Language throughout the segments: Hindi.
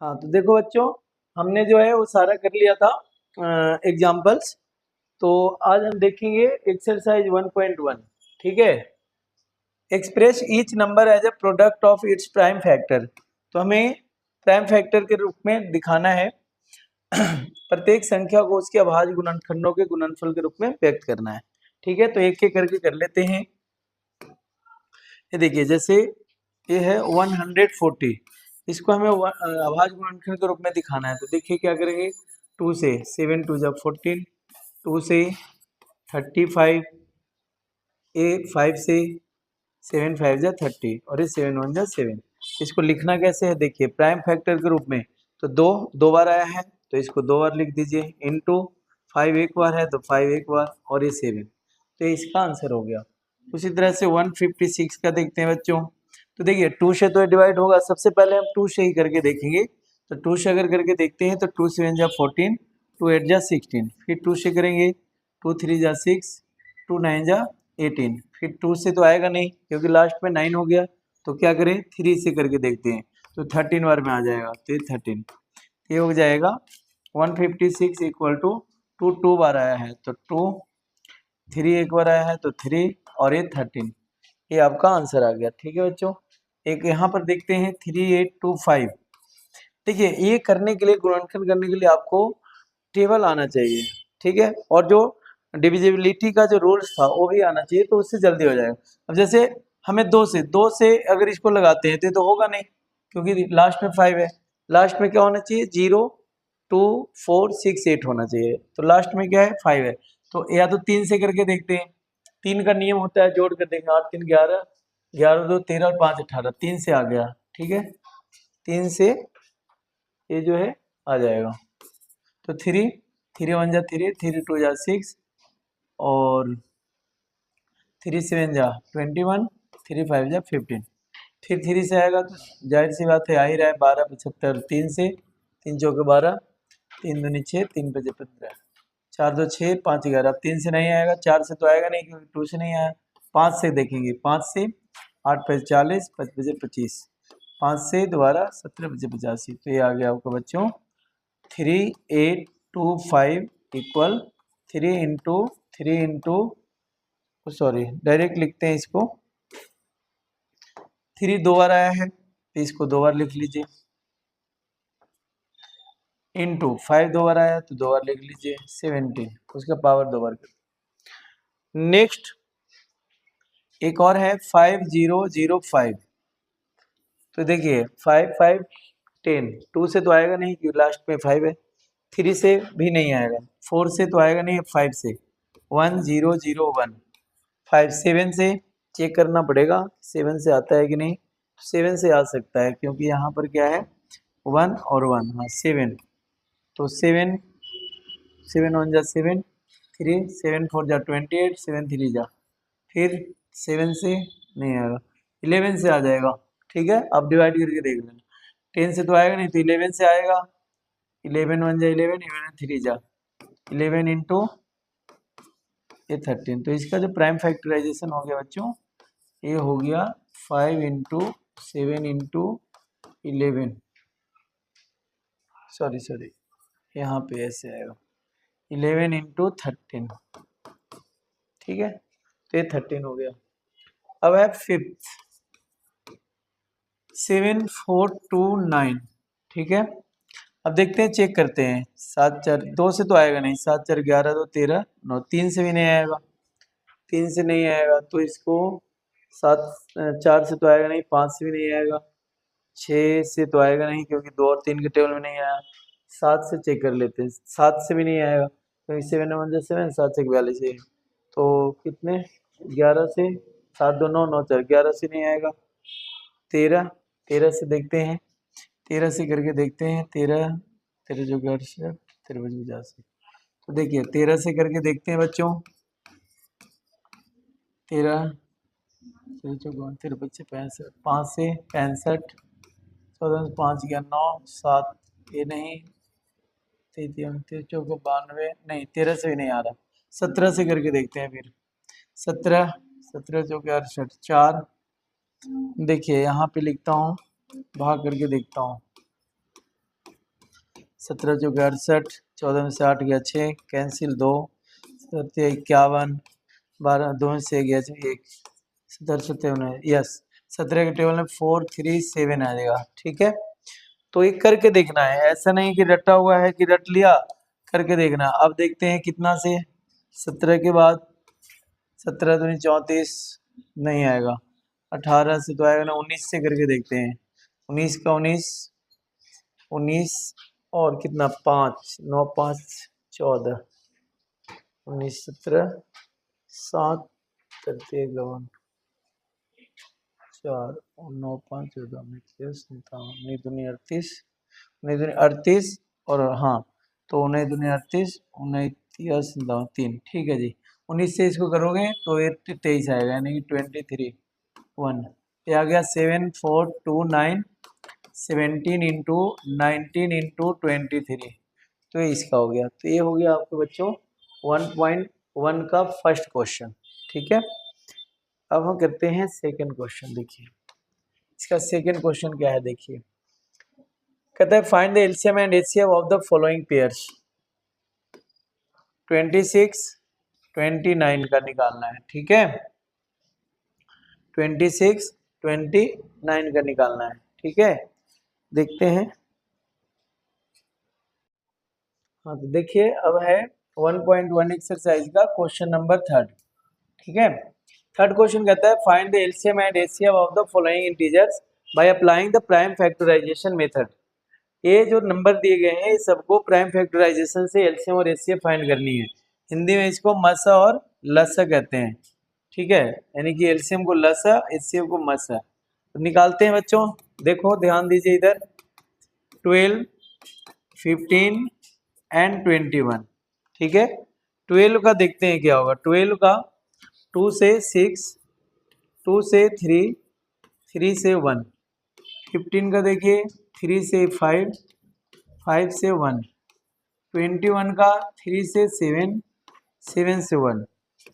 हाँ तो देखो बच्चों, हमने जो है वो सारा कर लिया था एग्जाम्पल्स। तो आज हम देखेंगे एक्सरसाइज 1.1। ठीक है, express each number as a product of its prime factor. तो हमें प्राइम फैक्टर के रूप में दिखाना है प्रत्येक संख्या को उसके अभाज्य गुणनखंडों के गुणनफल के रूप में व्यक्त करना है। ठीक है, तो एक एक करके कर लेते हैं। ये देखिए, जैसे ये है 140, इसको हमें अभाज्य गुणनखंड के रूप में दिखाना है। तो देखिए क्या करेंगे, 2 से 7 2 जा 14, 2 से 35, ए 5 से 7 5 जा 30 और ये 7 1 जा 7। इसको लिखना कैसे है, देखिए प्राइम फैक्टर के रूप में। तो दो बार आया है तो इसको 2 बार लिख दीजिए, इनटू 5 एक बार है तो 5 एक बार और ये 7। तो ये इसका आंसर हो गया। उसी तरह से 156 का देखते हैं बच्चों। तो देखिए 2 से तो डिवाइड होगा, सबसे पहले हम 2 से ही करके देखेंगे। तो 2 से अगर करके देखते हैं तो 2 7 जा 14, 2 8 जा 16, फिर 2 से करेंगे 2 3 जा 6, 2 9 जा 18, फिर 2 से तो आएगा नहीं क्योंकि लास्ट में 9 हो गया। तो क्या करें, 3 से करके देखते हैं तो 13 बार में आ जाएगा, तो ये 13, ये हो जाएगा 156 इक्वल टू 2 2 बार आया है तो 2, 3 एक बार आया है तो 3 और ये 13। ये आपका आंसर आ गया। ठीक है बच्चों, एक यहाँ पर देखते हैं 3825। देखिए ये करने के लिए, गुणनखंड करने के लिए आपको टेबल आना चाहिए। ठीक है, और जो डिविजिबिलिटी का जो रूल्स था वो भी आना चाहिए, तो उससे जल्दी हो जाएगा। अब जैसे हमें 2 से अगर इसको लगाते हैं तो ये तो होगा नहीं क्योंकि लास्ट में 5 है। लास्ट में क्या होना चाहिए, 0 2 4 6 8 होना चाहिए। तो लास्ट में क्या है, 5 है। तो या तो 3 से करके देखते हैं, 3 का नियम होता है जोड़ कर देंगे, 8 3 11, 11 2 13 और 5 18, 3 से आ गया। ठीक है, 3 से ये जो है आ जाएगा। तो 3 3 1 जा 3, 3 2 जा 6 और 3 7 जा 21, 3 5 जा 15। फिर 3 से आएगा तो जाहिर सी बात है आ ही रहा है, 12 75, 3 से 3 चौके 12, 3 दूनी 6, 3 बजे 15, 4 2 6, 5 11। अब 3 से नहीं आएगा, 4 से तो आएगा नहीं क्योंकि 2 से नहीं आया। 5 से देखेंगे, 5 से 8 5 40, 5 बजे 25, 5 से दोबारा 17 बजे 85। तो ये आ गया आपका बच्चों 3825 इक्वल 3 इंटू सॉरी डायरेक्ट लिखते हैं इसको। 3 2 बार आया है तो इसको 2 बार लिख लीजिए, इंटू 5 2 बार आया तो 2 बार लिख लीजिए, 17, उसका पावर 2 बार कर। नेक्स्ट एक और है 5005। तो देखिए 5 5 10, 2 से तो आएगा नहीं क्योंकि लास्ट में 5 है, 3 से भी नहीं आएगा, 4 से तो आएगा नहीं, 5 से 1001, 5 7 से चेक करना पड़ेगा 7 से आता है कि नहीं। 7 से आ सकता है क्योंकि यहाँ पर क्या है 1 और 1, हाँ 7। तो 7 7 1 जा 7, 3 7 4 जा 28, 7 3 जा, फिर 7 से नहीं आएगा, 11 से आ जाएगा। ठीक है, आप डिवाइड करके देख लेना, 10 से तो आएगा नहीं तो 11 से आएगा, 11 1 जा 11, 11 3 जा 11 इंटू ये 13। तो इसका जो प्राइम फैक्टराइजेशन हो गया बच्चों, ये हो गया 5 इंटू 7 इंटू 11, सॉरी यहाँ पे ऐसे आएगा 11 इंटू 13। ठीक है, तो ये 13 हो गया। अब है फिफ्थ 7429। ठीक है, अब देखते हैं, चेक करते हैं। 7 4 2 से तो आएगा नहीं, 7 4 11 2 13 9, 3 से भी नहीं आएगा, 3 से नहीं आएगा तो इसको 7 4 से तो आएगा नहीं, 5 से भी नहीं आएगा, 6 से तो आएगा नहीं क्योंकि 2 और 3 के टेबल में नहीं आया। 7 से चेक कर लेते हैं, 7 से भी नहीं आएगा क्योंकि 7 1 जा 7, 7 से 42 है। तो कितने, 11 से 7 2 9 9 4, 11 से नहीं आएगा। 13 13 से देखते हैं, 13 से करके देखते हैं, 13 13 जो 11 13 बजे 50। तो देखिए 13 से करके देखते हैं बच्चों, 13 13 बच्चे 65, 5 से 65, 14 से 5 गया 9, 7 ये नहीं, 33 चौको 92 नहीं, 13 से भी नहीं आ रहा। 17 से करके देखते हैं फिर, 17 17 चौके 68 4। देखिए यहाँ पे लिखता हूँ, भाग करके देखता हूँ, 17 चौके 68, 14 में से 8 गया 6, कैंसिल 2, 51, 12 2 से गया 1, 17 यस 17 के टेबल में 4 3 7 आ जाएगा। ठीक है, तो एक करके देखना है, ऐसा नहीं कि रटा हुआ है कि रट लिया, करके देखना। अब देखते हैं कितना से 17 के बाद 17 दूनी 34 नहीं आएगा, 18 से तो आएगा ना, 19 से करके देखते हैं। 19 का 19 और कितना 5 9 5 14 19 17 7 31 52 4 9 5 14 29 59 दूनी 38 19 दूनी 38 और हाँ तो 19 दूनी 38 29 3। ठीक है जी, 19 से इसको करोगे तो 23 आएगा, यानी कि 23 1। ये आ गया 7 4 2 9 17 इंटू 19 इंटू 23, तो ये इसका हो गया। तो ये हो गया आपके बच्चों 1.1 का फर्स्ट क्वेश्चन। ठीक है, अब हम करते हैं सेकंड क्वेश्चन। देखिए इसका सेकंड क्वेश्चन क्या है, देखिए कहता है find the LCM and HCF of the following pairs. 26 29 का निकालना है। ठीक है, 26 29 का निकालना है। ठीक है, देखते हैं। हाँ तो देखिए अब है 1.1 एक्सरसाइज का क्वेश्चन नंबर 3। ठीक है, थर्ड क्वेश्चन कहता है find the LCM and HCF of the following integers by applying the prime factorisation method. ये जो नंबर दिए गए हैं ये सबको प्राइम फैक्टराइजेशन से एलसीएम और एचसीएफ फाइंड करनी है। हिंदी में इसको मसा और लसा कहते हैं। ठीक है, यानी कि एलसीएम को लसा, एचसीएफ को मसा। तो निकालते हैं बच्चों, देखो ध्यान दीजिए इधर 12 15 एंड 21। ठीक है, 12 का देखते हैं क्या होगा। 12 का 2 से 6, 2 से 3, 3 से 1। 15 का देखिए 3 से 5, 5 से 1। 21 का 3 से 7, 7 से 1।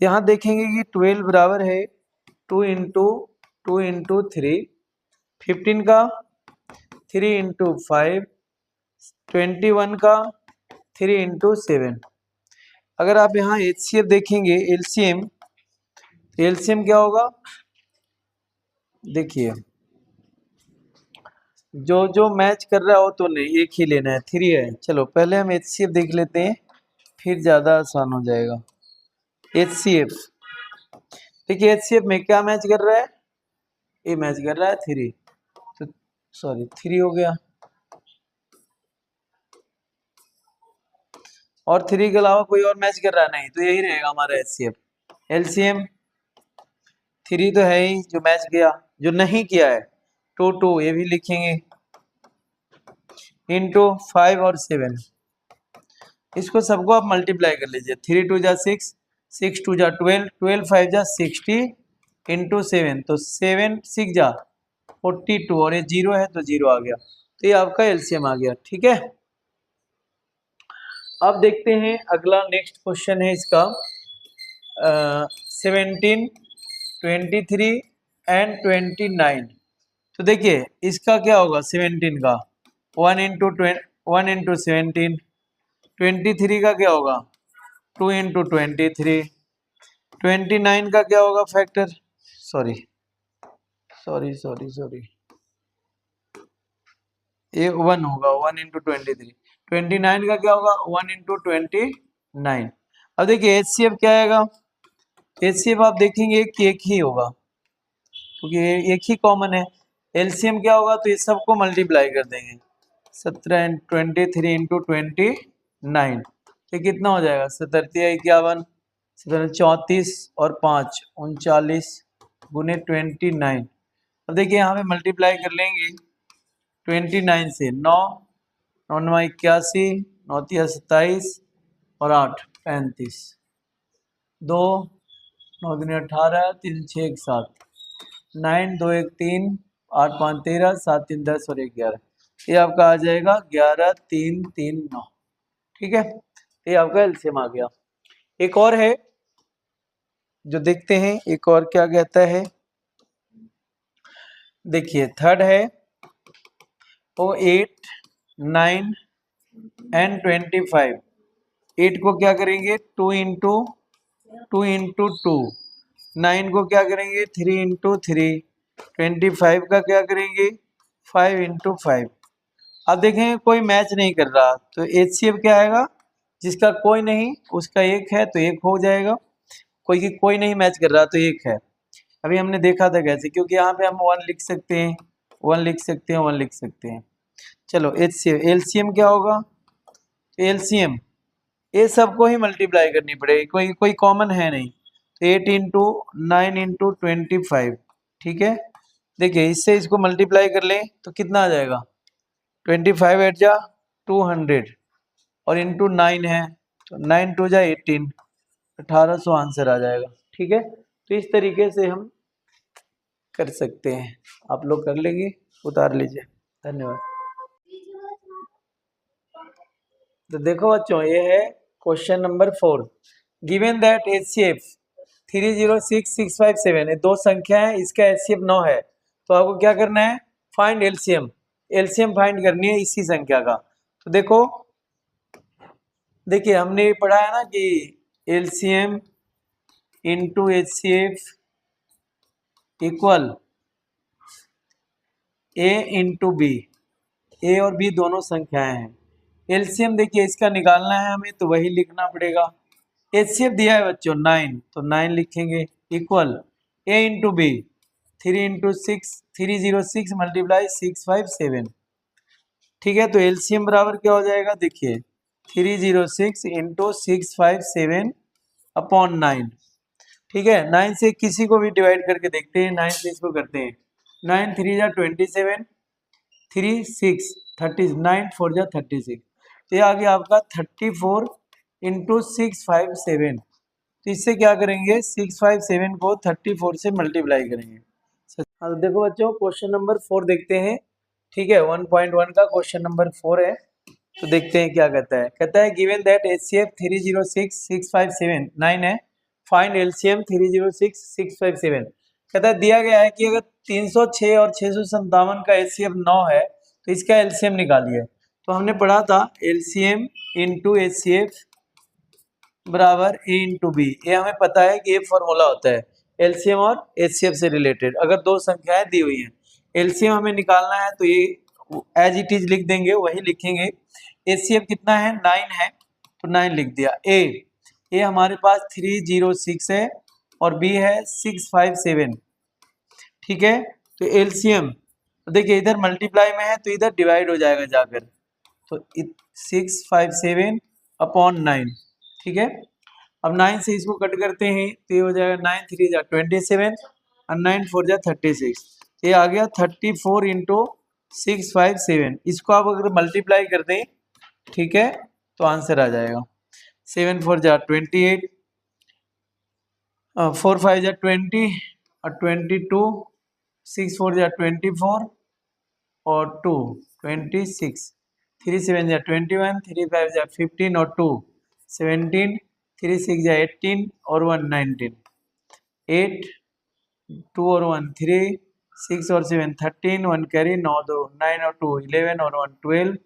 यहाँ देखेंगे कि 12 बराबर है 2 इंटू 2 इंटू 3, 15 का 3 इंटू 5, 21 का 3 इंटू 7। अगर आप यहाँ एचसीएफ देखेंगे, एलसीएम, एलसीएम क्या होगा, देखिए जो जो मैच कर रहा हो तो नहीं, एक ही लेना है, 3 है। चलो पहले हम एचसीएफ देख लेते हैं, फिर ज़्यादा आसान हो जाएगा। एचसीएफ देखिए, एचसीएफ में क्या मैच कर रहा है, ये मैच कर रहा है 3, तो सॉरी 3 हो गया, और 3 के अलावा कोई और मैच कर रहा है नहीं, तो यही रहेगा हमारा एचसीएफ। एलसीएम 3 तो है ही जो मैच किया, जो नहीं किया है 2 2, ये भी लिखेंगे, इंटू 5 और 7। इसको सबको आप मल्टीप्लाई कर लीजिए, 3 2 जा 6, 6 2 जा 12, 12 5 जा 60 इंटू 7, तो 7 6 जा 42, और ये 0 है तो 0 आ गया, तो ये आपका एलसीएम आ गया। ठीक है, अब देखते हैं अगला नेक्स्ट क्वेश्चन है इसका 17 23 एंड 29। तो देखिए इसका क्या होगा, 17 का 1 इंटू 17, 23 का क्या होगा 2 इंटू 23, 29 का क्या होगा factor, sorry sorry sorry sorry ये 1 होगा, 1 इंटू 23। 29 का क्या होगा 1 इंटू 29। अब देखिए एचसीएफ क्या आएगा, एचसीएफ आप देखेंगे कि एक ही होगा क्योंकि एक ही कॉमन है। एलसीएम क्या होगा, तो ये सबको मल्टीप्लाई कर देंगे, 17 23 इंटू 29, तो कितना हो जाएगा 17 51, 34 और 5 39 गुने 29। अब देखिए यहाँ पे मल्टीप्लाई कर लेंगे 29 से, 9 9 9 81, 9 27 और 8 35, 2 9 दूनी 18, 3 6 7, 9 2 1 3, 8 5 13, 7 3 10 और 1 11, ये आपका आ जाएगा 11 3 3 9। ठीक है, ये आपका एलसीएम आ गया। एक और है जो देखते हैं, एक और क्या कहता है, देखिए थर्ड है वो 8 9 एंड 25। 8 को क्या करेंगे 2 इंटू 2, 9 को क्या करेंगे 3 इंटू 3, 25 का क्या करेंगे 5 इंटू 5। अब देखें कोई मैच नहीं कर रहा तो HCF क्या आएगा, जिसका कोई नहीं उसका एक है तो एक हो जाएगा, कोई नहीं मैच कर रहा तो एक है। अभी हमने देखा था कैसे, क्योंकि यहाँ पे हम 1 लिख सकते हैं, 1 लिख सकते हैं, 1 लिख सकते हैं। चलो HCF LCM क्या होगा, LCM ये सबको ही मल्टीप्लाई करनी पड़ेगी, कोई कॉमन है नहीं। तो 8 इंटू 9 इंटू 25, ठीक है। देखिए इससे इसको मल्टीप्लाई कर लें तो कितना आ जाएगा 25 एट जा 200 और इंटू 9 है तो 9 टू जा 18, 1800 आंसर आ जाएगा, ठीक है। तो इस तरीके से हम कर सकते हैं, आप लोग कर लेंगे, उतार लीजिए। धन्यवाद। तो देखो बच्चों ये है question number 4। Given that HCF 306657 ये दो संख्या है, इसका HCF 9 है, तो आपको क्या करना है फाइंड LCM फाइंड करनी है इसी संख्या का। तो देखिए हमने पढ़ा है ना कि LCM into HCF equal A into B, A और बी दोनों संख्याएं हैं। एलसीएम देखिए इसका निकालना है हमें तो वही लिखना पड़ेगा। एचसीएफ दिया है बच्चों 9 तो 9 लिखेंगे इक्वल ए इंटू बी 3 इंटू 6 306 मल्टीप्लाई 657, ठीक है। तो एलसीएम बराबर क्या हो जाएगा देखिए 306 इंटू 657 अपॉन 9, ठीक है। 9 से किसी को भी डिवाइड करके देखते हैं, 9 से इसको करते हैं 9 3 जा 27 3 6 30 9 4 जा 36, तो ये आ गया आपका 34 इंटू 657। तो इससे क्या करेंगे 657 को 34 से मल्टीप्लाई करेंगे। हाँ तो देखो बच्चों क्वेश्चन नंबर 4 देखते हैं, ठीक है। 1.1 का क्वेश्चन नंबर 4 है, तो देखते हैं क्या कहता है। कहता है गिवन दैट HCF 306657 9 है, फाइंड LCM 306657। कहता है दिया गया है कि अगर 306 और 657 का HCF 9 है तो इसका LCM निकालिए। तो हमने पढ़ा था LCM इंटू HCF बराबर A इंटू बी, ये हमें पता है कि ये फॉर्मूला होता है LCM और HCF से रिलेटेड। अगर दो संख्याएं दी हुई हैं LCM हमें निकालना है तो ये एज इट इज लिख देंगे, वही लिखेंगे। HCF कितना है 9 है तो 9 लिख दिया। ए हमारे पास 306 है और बी है 657, ठीक है। तो LCM देखिए इधर मल्टीप्लाई में है तो इधर डिवाइड हो जाएगा जाकर, तो 657 अपॉन 9, ठीक है। अब 9 से इसको कट करते हैं तो ये हो जाएगा 9 3 जा 27 और 9 4 जा 36, ये आ गया 34 इंटू 657। इसको आप अगर मल्टीप्लाई कर दें, ठीक है, तो आंसर आ जाएगा 7 4 जा 28, 4 5 जा 20 और 22, 6 4 जा 24 और 2 26, 3 7 जा 21, 3 5 जा 15 और 2 17, 3 6 जा 18 और 1 19, 8 2 और 1 3, 6 और 7 13, 1 कैरी 9 2 9 और 2 11 और 1 12,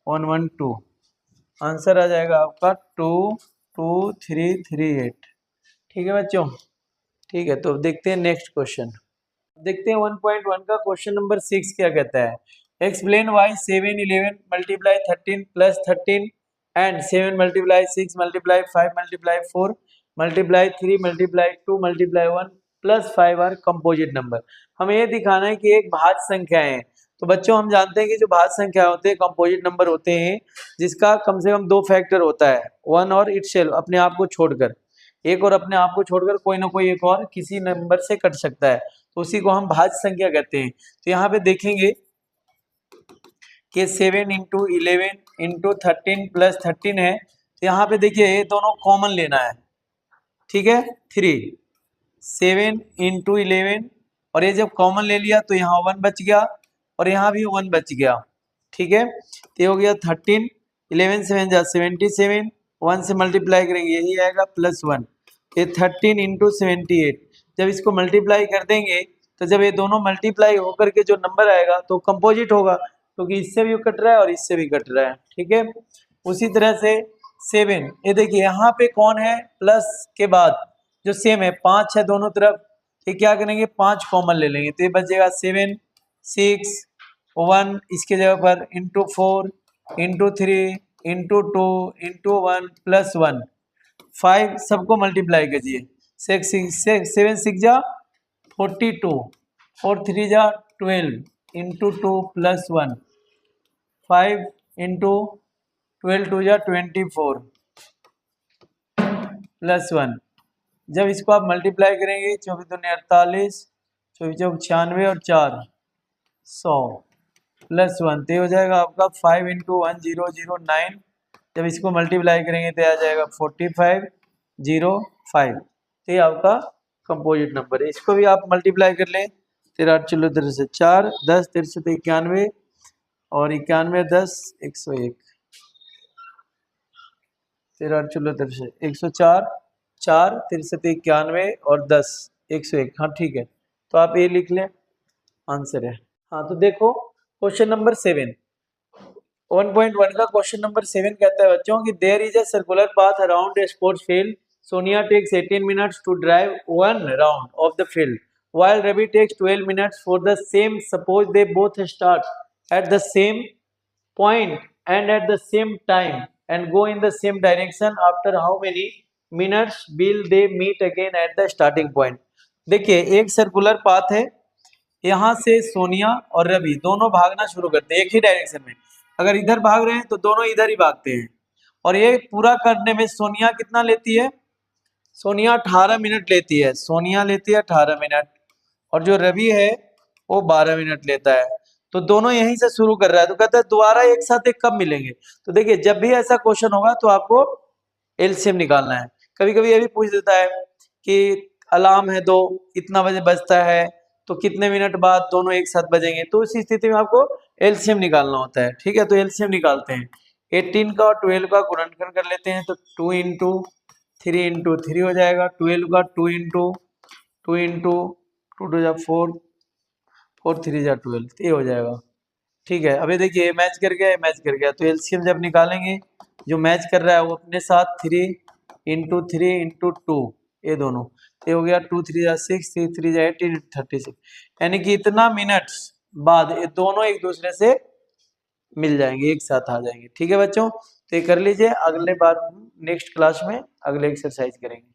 1 1 2। आंसर आ जाएगा आपका 2 2 3 3 8, ठीक है बच्चों। ठीक है तो देखते हैं नेक्स्ट क्वेश्चन। देखते हैं 1.1 का क्वेश्चन नंबर 6 क्या कहता है। Explain why 7 11 multiply 13 plus 13 and 7 multiply 6 multiply 5 multiply 4 multiply 3 multiply 2 multiply 1 plus 5 are composite number. हमें ये दिखाना है कि एक भाज्य संख्याएं हैं। तो बच्चों हम जानते हैं कि जो भाज्य संख्या होते हैं कंपोजिट नंबर होते हैं जिसका कम से कम 2 फैक्टर होता है, 1 और इटसेल्फ अपने आप को छोड़कर, एक और अपने आप को छोड़कर कोई ना कोई एक और किसी नंबर से कट सकता है, तो उसी को हम भाज्य संख्या कहते हैं। तो यहाँ पे देखेंगे कि 7 इंटू 11 इंटू 13 प्लस 13 है, तो यहाँ पे देखिए ये दोनों कॉमन लेना है, ठीक है। 3 7 इंटू 11 और ये जब कॉमन ले लिया तो यहाँ 1 बच गया और यहाँ भी 1 बच गया, ठीक है। तो ये हो गया 13, 11 7 जा 77, 1 से मल्टीप्लाई करेंगे यही आएगा प्लस 1, ये 13 इंटू 78। जब इसको मल्टीप्लाई कर देंगे तो जब ये दोनों मल्टीप्लाई होकर के जो नंबर आएगा तो कंपोजिट होगा, क्योंकि इससे भी कट रहा है और इससे भी कट रहा है, ठीक है। उसी तरह से 7, ये देखिए यहाँ पे कौन है प्लस के बाद जो सेम है 5 है दोनों तरफ, ये क्या करेंगे 5 कॉमन ले लेंगे तो ये बचेगा 7 6 1 इसके जगह पर into 4 into 3 into 2 into 1 plus 1 5 सबको मल्टीप्लाई कीजिए 7 6 जा 42 4 3 जा 12 इंटू 2 प्लस 1 5 इंटू 12 2 जा 24 प्लस 1। जब इसको आप मल्टीप्लाई करेंगे 24 दूनी 48 24 चौक 96 और 4 100 प्लस 1 तो ये हो जाएगा आपका 5 इंटू 1009। जब इसको मल्टीप्लाई करेंगे तो आ जाएगा 4505 तो ये आपका कंपोजिट नंबर है। इसको भी आप मल्टीप्लाई कर लें 13 8 14 13 से 4 10 13 से 91 और 91 10 101 13 8 14 13 से 104 4 13 से 91 और 10 101। हाँ ठीक है तो आप ये लिख लें आंसर है। हाँ तो देखो क्वेश्चन नंबर 7 1.1 का क्वेश्चन नंबर 7 कहता है बच्चों कि there is a circular path around a sports field. Sonia takes 18 minutes to drive one round of the field while Ravi takes 12 minutes for the same. Suppose they both start at the same point and at the same time and go in the same direction. After how many minutes will they meet again at the starting point? देखिए एक सर्कुलर पाथ है, यहाँ से सोनिया और रवि दोनों भागना शुरू करते हैं एक ही डायरेक्शन में। अगर इधर भाग रहे हैं तो दोनों इधर ही भागते हैं और ये पूरा करने में सोनिया कितना लेती है? सोनिया 18 मिनट लेती है। सोनिया लेती है 18 मिनट और जो रवि है वो 12 मिनट लेता है। तो दोनों यहीं से शुरू कर रहा है तो कहता है दोबारा एक साथ एक कब मिलेंगे? तो देखिए जब भी ऐसा क्वेश्चन होगा तो आपको एलसीएम निकालना है। कभी कभी ये भी पूछ देता है कि अलार्म है 2 इतना बजे बजता है तो कितने मिनट बाद दोनों एक साथ बजेंगे, तो उस स्थिति में आपको एलसीएम निकालना होता है। ठीक है तो एलसीएम निकालते हैं। 18 का और 12 का गुणनखंड कर लेते हैं तो 2 इंटू 3 इंटू 3 हो जाएगा। 12 का 2 इंटू 2 इंटू 2 2 जा 4 4 3 जा 12 ये हो जाएगा। ठीक है अभी देखिए मैच कर गया मैच कर गया तो एलसीएम जब निकालेंगे जो मैच कर रहा है वो अपने साथ 3 इंटू 3 इंटू 2 ये दोनों ये हो गया 2 3 जा 6 3 3 जा 18 36 यानी कि इतना मिनट्स बाद ये दोनों एक दूसरे से मिल जाएंगे एक साथ आ जाएंगे। ठीक है बच्चों तो ये कर लीजिए, अगले बार नेक्स्ट क्लास में अगले एक्सरसाइज करेंगे।